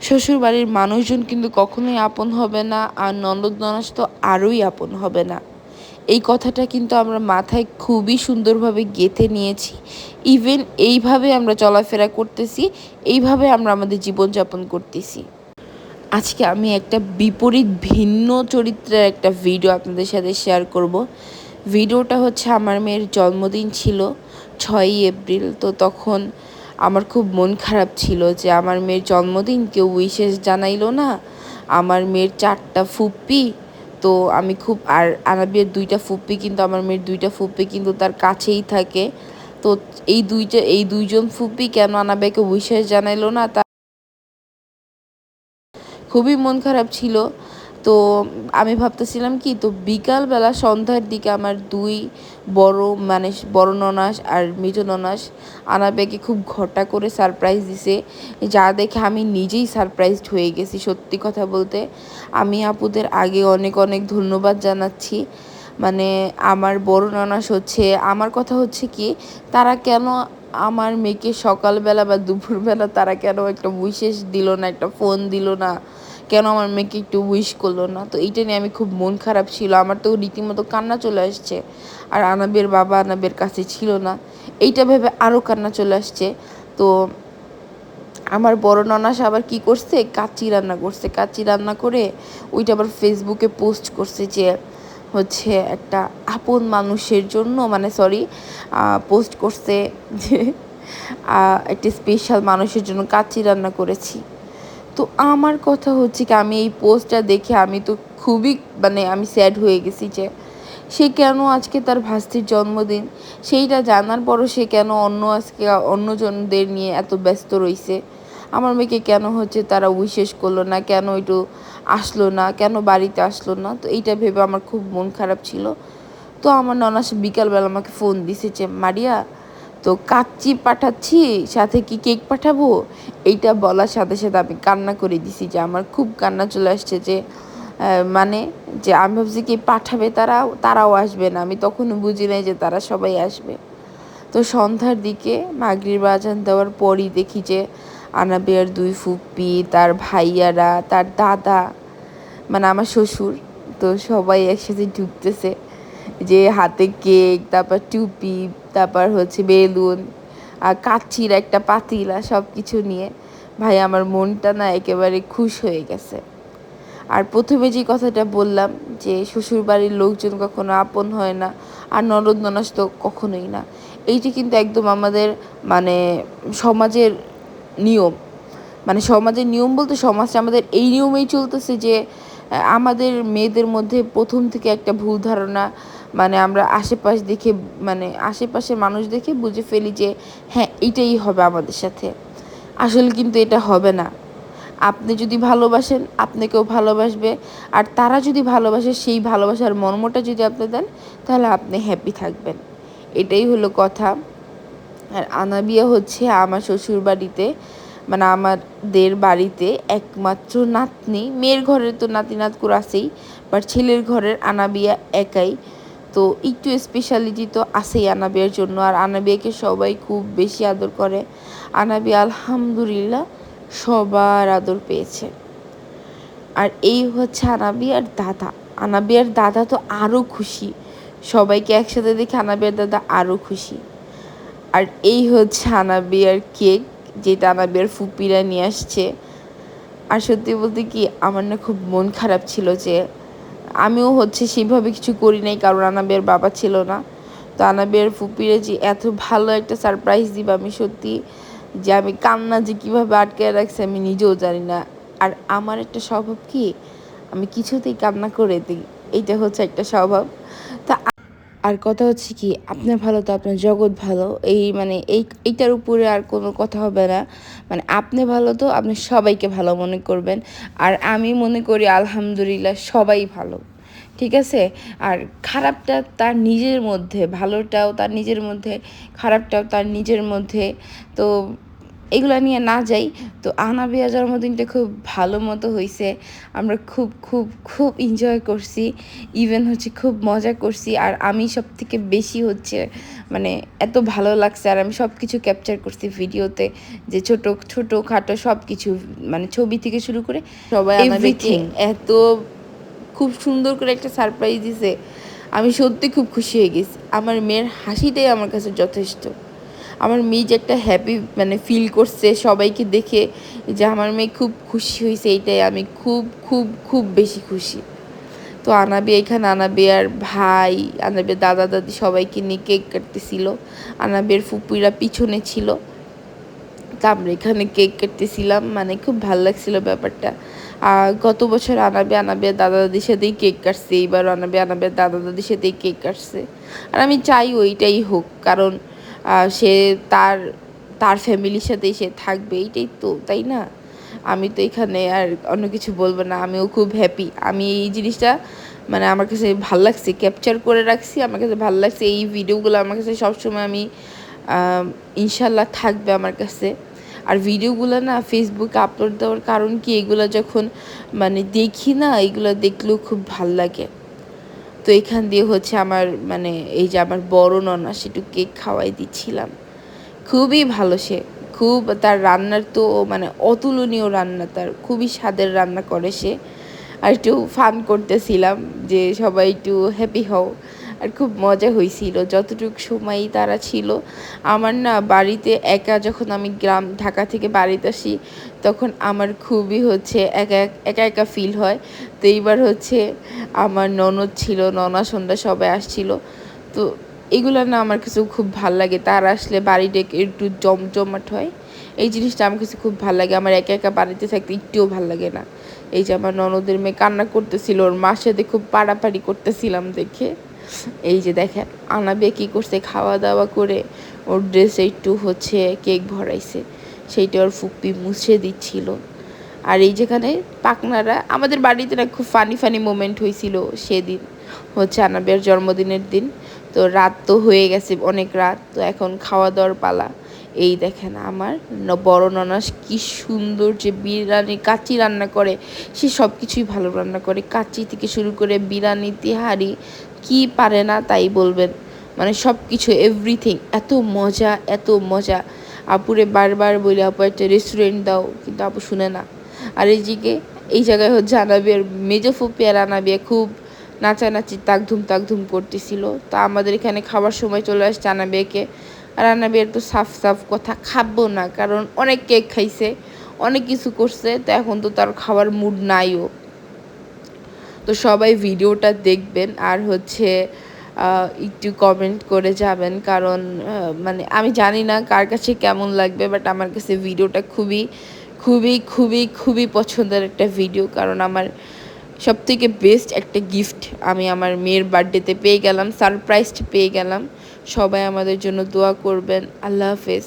শ্বশুরবাড়ির মানুষজন কিন্তু কখনোই আপন হবে না, আর ননদ ননাস তো আরোই আপন হবে না। এই কথাটা কিন্তু আমরা মাথায় খুবই সুন্দরভাবে গেঁথে নিয়েছি। ইভেন এইভাবে আমরা চলাফেরা করতেছি, এইভাবে আমরা আমাদের জীবনযাপন করতেছি। আজকে আমি একটা বিপরীত ভিন্ন চরিত্রের একটা ভিডিও আপনাদের সাথে শেয়ার করব। ভিডিওটা হচ্ছে আমার মেয়ের জন্মদিন ছিল 6ই এপ্রিল। তো তখন আমার খুব মন খারাপ ছিল যে আমার মেয়ের জন্মদিন কেউ উইশেস জানাইলো না। আমার মেয়ের 4টা ফুপ্পি, তো আমি খুব, আর আনাবিয়ার 2টা ফুপ্পি, কিন্তু আমার মেয়ের 2টা ফুপ্পি কিন্তু তার কাছেই থাকে। তো এই দুইজন ফুপ্পি কেন আনাবিয়াকে উইশেস জানাইলো না, তা খুবই মন খারাপ ছিল। তো আমি ভাবতেছিলাম কি, তো বিকালবেলা সন্ধ্যার দিকে আমার দুই বড় ননাস আর মেজো ননাস আনাবেকে খুব ঘটা করে সারপ্রাইজ দিছে, যা দেখে আমি নিজেই সারপ্রাইজড হয়ে গেছি। সত্যি কথা বলতে আমি আপুদের আগে অনেক অনেক ধন্যবাদ জানাচ্ছি। মানে আমার বড় ননাস হচ্ছে, আমার কথা হচ্ছে কি, তারা কেন আমার মেয়েকে সকালবেলা বা দুপুরবেলা তারা কেন একটা উইশেস দিল না, একটা ফোন দিল না, কেন আমার মেয়েকে একটু উইশ করলো না। তো এইটা নিয়ে আমি খুব মন খারাপ ছিল, আমার তো রীতিমতো কান্না চলে আসছে। আর আনাবের বাবা আনাবের কাছে ছিল না, এইটা ভেবে আরও কান্না চলে আসছে। তো আমার বড় ননাস আবার কি করছে, কাচ্চি রান্না করছে। কাচ্চি রান্না করে ওইটা আবার ফেসবুকে পোস্ট করছে যে হচ্ছে একটা আপন মানুষের জন্য, মানে সরি, পোস্ট করছে যে একটা স্পেশাল মানুষের জন্য কাচ্চি রান্না করেছি। তো আমার কথা হচ্ছে কি, আমি এই পোস্টটা দেখে আমি তো খুবই, মানে আমি স্যাড হয়ে গেছি যে সে কেন আজকে তার ভাস্তির জন্মদিন, সেইটা জানার পরও সে কেন আজকে অন্যজনদের নিয়ে এত ব্যস্ত রয়েছে। আমার মেয়েকে কেন হচ্ছে তারা উইশেস করলো না, কেন একটু আসলো না, কেন বাড়িতে আসলো না। তো এইটা ভেবে আমার খুব মন খারাপ ছিল। তো আমার ননাস বিকালবেলা আমাকে ফোন দিছে যে মারিয়া, তো কাচ্চি পাঠাচ্ছি, সাথে কি কেক পাঠাবো। এইটা বলার সাথে সাথে আমি কান্না করে দিছি, যে আমার খুব কান্না চলে আসছে। যে মানে যে আমি ভাবছি কি পাঠাবে, তারাও আসবে না, আমি তখনও বুঝি নাই যে তারা সবাই আসবে। তো সন্ধ্যার দিকে মাগরিব আজান দেওয়ার পরই দেখি যে আনাবিয়ার 2 ফুপ্পি, তার ভাইয়ারা, তার দাদা, মানে আমার শ্বশুর, তো সবাই একসাথে ঢুকতেছে, যে হাতে কেক, তারপর টুপি, তারপর হচ্ছে বেলুন আর কাচ্চির একটা পাতিলা, সব কিছু নিয়ে। ভাই আমার মনটা না একেবারে খুশ হয়ে গেছে। আর প্রথমে যে কথাটা বললাম যে শ্বশুরবাড়ির লোকজন কখনো আপন হয় না, আর ননদ ননাস তো কখনোই না, এইটা কিন্তু একদম আমাদের মানে সমাজের নিয়ম। মানে সমাজের নিয়ম বলতে সমাজটা আমাদের এই নিয়মেই চলতেছে যে আমাদের মেয়েদের মধ্যে প্রথম থেকে একটা ভুল ধারণা, মানে আমরা আশেপাশের মানুষ দেখে বুঝে ফেলি যে হ্যাঁ এইটাই হবে আমাদের সাথে। আসলে কিন্তু এটা হবে না। আপনি যদি ভালোবাসেন, আপনাকেও ভালোবাসবে। আর তারা যদি ভালোবাসে, সেই ভালোবাসার মর্মটা যদি আপনি দেন, তাহলে আপনি হ্যাপি থাকবেন। এটাই হলো কথা। আর আনাবিয়া হচ্ছে আমার শ্বশুর বাড়িতে, মানে আমাদের বাড়িতে একমাত্র নাতনি। মেয়ের ঘরের তো নাতি নাতকুর আছেই, বাট ছেলের ঘরের আনাবিয়া একাই। তো একটু স্পেশালিটি তো আছেই আনাবিয়ার জন্য, আর আনাবিয়াকে সবাই খুব বেশি আদর করে। আনাবিয়া আলহামদুলিল্লাহ সবার আদর পেয়েছে। আর এই হচ্ছে আনাবিয়ার দাদা। আনাবিয়ার দাদা তো আরও খুশি, সবাইকে একসাথে দেখে আনাবিয়ার দাদা আরও খুশি। আর এই হচ্ছে আনাবিয়ার কেক, যেটা আনাবিয়ার ফুপিরা নিয়ে আসছে। আর সত্যি বলতে কি, আমার না খুব মন খারাপ ছিল যে আমিও হচ্ছে সেভাবে কিছু করি নাই, কারণ আনাবিয়ার বাবা ছিল না। তো আনাবিয়ার ফুপিরে যে এত ভালো একটা সারপ্রাইজ দিবে, আমি সত্যি যে আমি কান্না যে কীভাবে আটকে রাখছি আমি নিজেও জানি না। আর আমার একটা স্বভাব কি, আমি কিছুতেই কান্না করে দিই, এইটা হচ্ছে একটা স্বভাব। তা আর কথা হচ্ছে কি, আপনার ভালো তো আপনার জগৎ ভালো, এইটার উপরে আর কোনো কথা হবে না। মানে আপনি ভালো তো আপনি সবাইকে ভালো মনে করবেন। আর আমি মনে করি আলহামদুলিল্লাহ সবাই ভালো, ঠিক আছে। আর খারাপটা তার নিজের মধ্যে, ভালোটাও তার নিজের মধ্যে, খারাপটাও তার নিজের মধ্যে। তো এগুলো নিয়ে না যাই, তো আনাবিয়া জন্মদিনটা খুব ভালো মতো হয়েছে। আমরা খুব খুব খুব এনজয় করছি, ইভেন হচ্ছে খুব মজা করছি। আর আমি সব থেকে বেশি হচ্ছে মানে এত ভালো লাগছে, আর আমি সব কিছু ক্যাপচার করছি ভিডিওতে, যে ছোট ছোট খাটো সব কিছু, মানে ছবি থেকে শুরু করে সবাই এভরিথিং এত খুব সুন্দর করে একটা সারপ্রাইজ দিছে। আমি সত্যি খুব খুশি হয়ে গেছি। আমার মেয়ের হাসিটাই আমার কাছে যথেষ্ট। আমার মেয়ে যে একটা হ্যাপি মানে ফিল করছে সবাইকে দেখে, যে আমার মেয়ে খুব খুশি হয়েছে, এইটাই আমি খুব খুব খুব বেশি খুশি। তো আনাবিয়ার ভাই, আনাবিয়ার দাদা দাদি সবাইকে নিয়ে কেক কাটতেছিল। আনাবিয়ার ফুপুরা পিছনে ছিল, তা আমরা এখানে কেক কাটতেছিলাম, মানে খুব ভালো লাগছিল ব্যাপারটা। আর গত বছর আনাবিয়া দাদা দাদির সাথেই কেক কাটছে, এইবার আনাবিয়ার দাদা দাদির সাথেই কেক কাটছে। আর আমি চাই ওইটাই হোক, কারণ সে তার তার ফ্যামিলির সাথেই সে থাকবে, এইটাই তো, তাই না? আমি তো এখানে আর অন্য কিছু বলবো না। আমিও খুব হ্যাপি। আমি এই জিনিসটা মানে আমার কাছে ভাল লাগছে, ক্যাপচার করে রাখছি, আমার কাছে ভালো লাগছে। এই ভিডিওগুলো আমার কাছে সবসময় আমি ইনশাল্লাহ থাকবে আমার কাছে। আর ভিডিওগুলো না ফেসবুকে আপলোড দেওয়ার কারণ কি, এগুলো যখন মানে দেখি না, এগুলো দেখলেও খুব ভাল লাগে। তো এখান দিয়ে হচ্ছে আমার মানে এই যে আমার বড় ননা, সেটু কেক খাওয়াই দিচ্ছিলাম। খুবই ভালো সে, খুব তার রান্নার তো মানে অতুলনীয় রান্না, তার খুবই স্বাদের রান্না করে সে। আর একটু ফান করতেছিলাম যে সবাই একটু হ্যাপি হও। আর খুব মজা হয়েছিল যতটুকু সময়ই তারা ছিল। আমার না বাড়িতে একা, যখন আমি ঢাকা থেকে বাড়িতে আসি, তখন আমার খুবই হচ্ছে একা একা একা ফিল হয়। তো এইবার হচ্ছে আমার ননদ ছিল, ননা সন্ধ্যা সবাই আসছিল। তো এগুলো না আমার কাছে খুব ভাল লাগে, তার আসলে বাড়িটা একটু জমজমাট হয়। এই জিনিসটা আমার কাছে খুব ভাল লাগে। আমার একা একা বাড়িতে থাকতে একটুও ভাল লাগে না। এই যে আমার ননদের মেয়ে কান্না করতেছিল, ওর মার সাথে খুব পাড়াপাড়ি করতেছিলাম দেখে। এই যে দেখেন আনাবিয়া কী করছে, খাওয়া দাওয়া করে ওর ড্রেসে একটু হচ্ছে কেক ভরাইছে, সেইটা ওর ফুপ্পি মুছে দিচ্ছিল। আর এই যেখানে পাকনারা, আমাদের বাড়িতে না খুব ফানি ফানি মোমেন্ট হয়েছিল সেদিন, হচ্ছে আনাবিয়ার জন্মদিনের দিন। তো রাত তো হয়ে গেছে, অনেক রাত, তো এখন খাওয়া দাওয়ার পালা। এই দেখেন আমার বড় ননাস কি সুন্দর যে বিরিয়ানি কাচ্চি রান্না করে, সে সব কিছুই ভালো রান্না করে, কাচ্চি থেকে শুরু করে বিরিয়ানি তিহারি কি পারে না তাই বলবেন, মানে সব কিছু এভরিথিং এত মজা এত মজা। আপুরে বারবার বলি, আপু একটা রেস্টুরেন্ট দাও, কিন্তু আপু শুনে না। আর এই জায়গায় হচ্ছে আনাবিয়ার মেজো ফুপি আর আনাবিয়া খুব নাচানাচি তাকধুম করতেছিল। তা আমাদের এখানে খাবার সময় চলে আসছে আনাবিয়াকে। আর আনাবিয়ার তো সাফ সাফ কথা, খাবো না, কারণ অনেক কেক খাইছে, অনেক কিছু করছে, তো এখন তো তার খাওয়ার মুড নাইও। তো সবাই ভিডিওটা দেখবেন, আর হচ্ছে একটু কমেন্ট করে যাবেন, কারণ মানে আমি জানি না কার কাছে কেমন লাগবে, বাট আমার কাছে ভিডিওটা খুবই খুবই খুবই খুবই পছন্দের একটা ভিডিও, কারণ আমার সবথেকে বেস্ট একটা গিফট আমি আমার মেয়ের বার্থডেতে পেয়ে গেলাম, সারপ্রাইজড পেয়ে গেলাম। সবাই আমাদের জন্য দোয়া করবেন। আল্লাহ হাফেজ।